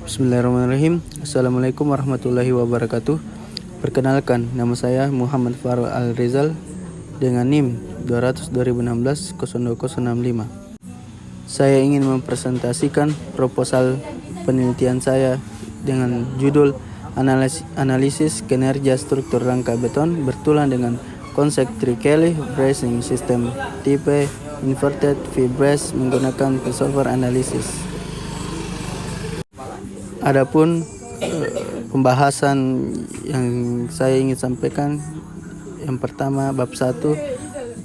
Bismillahirrahmanirrahim. Assalamualaikum warahmatullahi wabarakatuh. Perkenalkan, nama saya Muhammad Farul Al-Rizal dengan NIM 200 2016 02065. Saya ingin mempresentasikan proposal penelitian saya dengan judul analisis kinerja struktur rangka beton bertulang dengan konsep Tri-Kelly bracing system tipe inverted V-brace menggunakan pushover analysis. Adapun pembahasan yang saya ingin sampaikan, yang pertama bab 1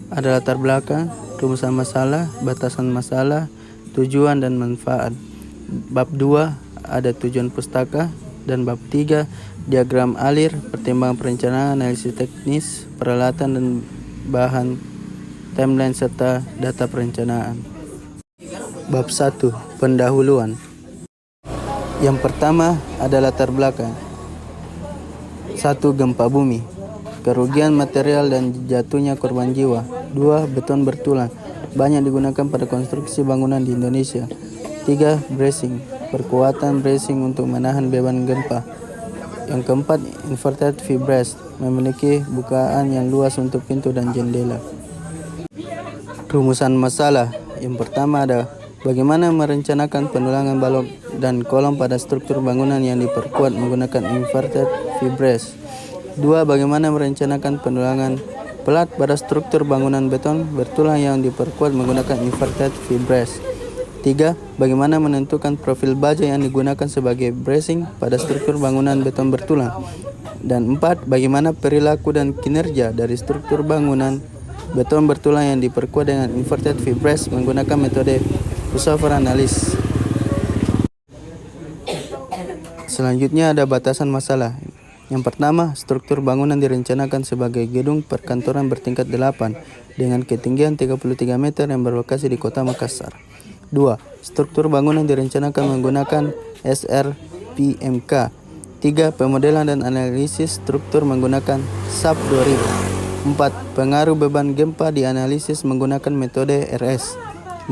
ada latar belakang, rumusan masalah, batasan masalah, tujuan dan manfaat. Bab 2 ada tujuan pustaka, dan bab 3 diagram alir, pertimbangan perencanaan, analisis teknis, peralatan dan bahan, timeline serta data perencanaan. Bab 1 pendahuluan. Yang pertama ada latar belakang. 1. Gempa bumi, kerugian material dan jatuhnya korban jiwa. 2. Beton bertulang, banyak digunakan pada konstruksi bangunan di Indonesia. 3. Bracing, perkuatan bracing untuk menahan beban gempa. Yang keempat, inverted V-brace, memiliki bukaan yang luas untuk pintu dan jendela. Rumusan masalah. Yang pertama ada bagaimana merencanakan pendulangan balok dan kolom pada struktur bangunan yang diperkuat menggunakan inverted V-brace. 2. Bagaimana merencanakan pendulangan pelat pada struktur bangunan beton bertulang yang diperkuat menggunakan inverted V-brace. 3. Bagaimana menentukan profil baja yang digunakan sebagai bracing pada struktur bangunan beton bertulang. Dan 4. Bagaimana perilaku dan kinerja dari struktur bangunan beton bertulang yang diperkuat dengan inverted V-brace menggunakan metode pushover analysis. Selanjutnya ada batasan masalah. Yang pertama, struktur bangunan direncanakan sebagai gedung perkantoran bertingkat 8 dengan ketinggian 33 meter yang berlokasi di Kota Makassar. 2. Struktur bangunan direncanakan menggunakan SRPMK. 3. Pemodelan dan analisis struktur menggunakan SAP 2000. 4. Pengaruh beban gempa dianalisis menggunakan metode RS.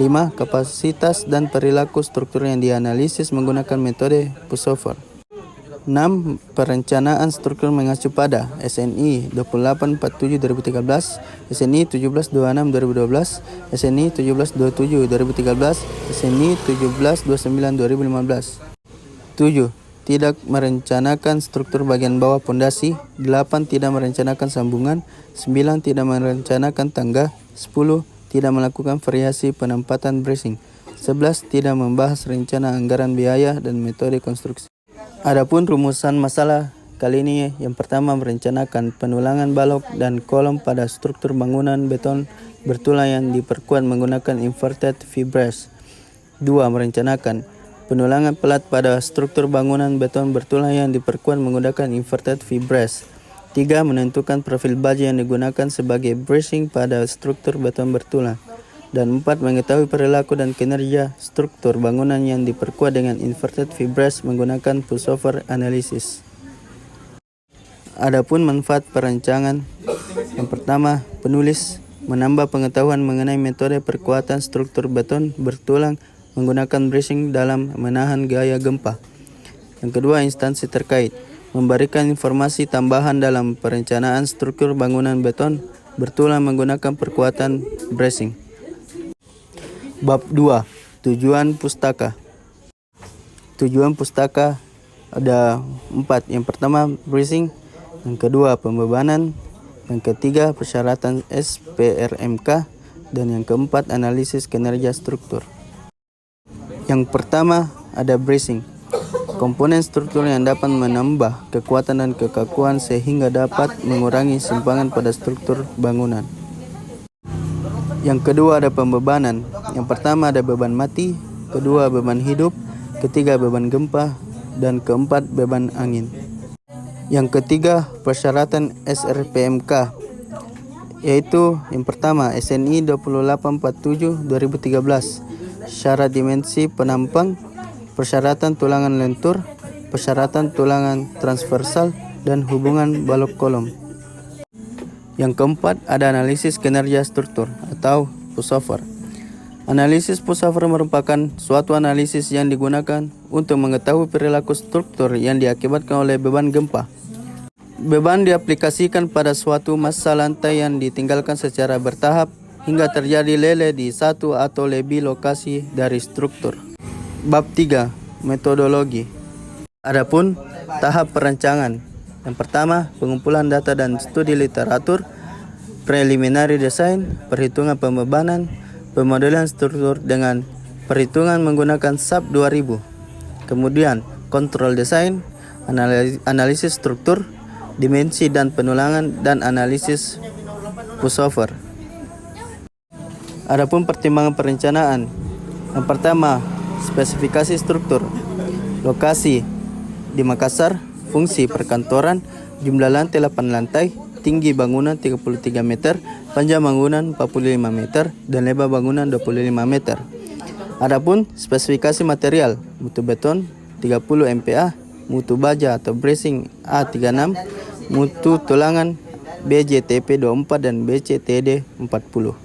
5. Kapasitas dan perilaku struktur yang dianalisis menggunakan metode pushover. 6. Perencanaan struktur mengacu pada SNI 2847-2013, SNI 1726-2012, SNI 1727-2013, SNI 1729-2015. 7. Tidak merencanakan struktur bagian bawah pondasi. 8. Tidak merencanakan sambungan. 9. Tidak merencanakan tangga. 10. Tidak melakukan variasi penempatan bracing. 11. Tidak membahas rencana anggaran biaya dan metode konstruksi. Adapun rumusan masalah kali ini, yang pertama merencanakan pendulangan balok dan kolom pada struktur bangunan beton bertulang yang diperkuat menggunakan inverted V-brace. 2. Merencanakan pendulangan pelat pada struktur bangunan beton bertulang yang diperkuat menggunakan inverted V-brace. 3. Menentukan profil baja yang digunakan sebagai bracing pada struktur beton bertulang. Dan 4. Mengetahui perilaku dan kinerja struktur bangunan yang diperkuat dengan inverted V-brace menggunakan pushover analysis. Adapun manfaat perancangan. Yang pertama, penulis menambah pengetahuan mengenai metode perkuatan struktur beton bertulang menggunakan bracing dalam menahan gaya gempa. Yang kedua, instansi terkait memberikan informasi tambahan dalam perencanaan struktur bangunan beton bertulang menggunakan perkuatan bracing. Bab 2. Tujuan pustaka. Tujuan pustaka ada 4. Yang pertama, bracing. Yang kedua, pembebanan. Yang ketiga, persyaratan SPRMK. Dan yang keempat, analisis kinerja struktur. Yang pertama, ada bracing. Komponen struktur yang dapat menambah kekuatan dan kekakuan sehingga dapat mengurangi simpangan pada struktur bangunan. Yang kedua ada pembebanan. Yang pertama ada beban mati, kedua beban hidup, ketiga beban gempa, dan keempat beban angin. Yang ketiga persyaratan SRPMK, yaitu yang pertama SNI 2847-2013, syarat dimensi penampang, persyaratan tulangan lentur, persyaratan tulangan transversal, dan hubungan balok kolom. Yang keempat ada analisis kinerja struktur atau pushover. Analisis pusoffer merupakan suatu analisis yang digunakan untuk mengetahui perilaku struktur yang diakibatkan oleh beban gempa. Beban diaplikasikan pada suatu massa lantai yang ditinggalkan secara bertahap hingga terjadi lele di satu atau lebih lokasi dari struktur. Bab 3. Metodologi. Adapun tahap perancangan. Yang pertama, pengumpulan data dan studi literatur, preliminary design, perhitungan pembebanan, pemodelan struktur dengan perhitungan menggunakan SAP 2000. Kemudian, kontrol desain, analisis struktur, dimensi dan penulangan, dan analisis pusoffer. Adapun pertimbangan perencanaan. Yang pertama, spesifikasi struktur. Lokasi di Makassar, fungsi perkantoran, jumlah lantai 8 lantai, tinggi bangunan 33 meter, panjang bangunan 45 meter, dan lebar bangunan 25 meter. Adapun spesifikasi material, mutu beton 30 MPa, mutu baja atau bracing A36, mutu tulangan BJTP 24 dan BCTD 40.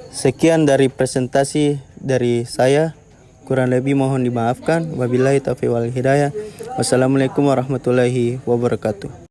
Sekian dari presentasi dari saya. Kurang lebih mohon dimaafkan. Wabillahi taufiq wal hidayah. Wassalamualaikum warahmatullahi wabarakatuh.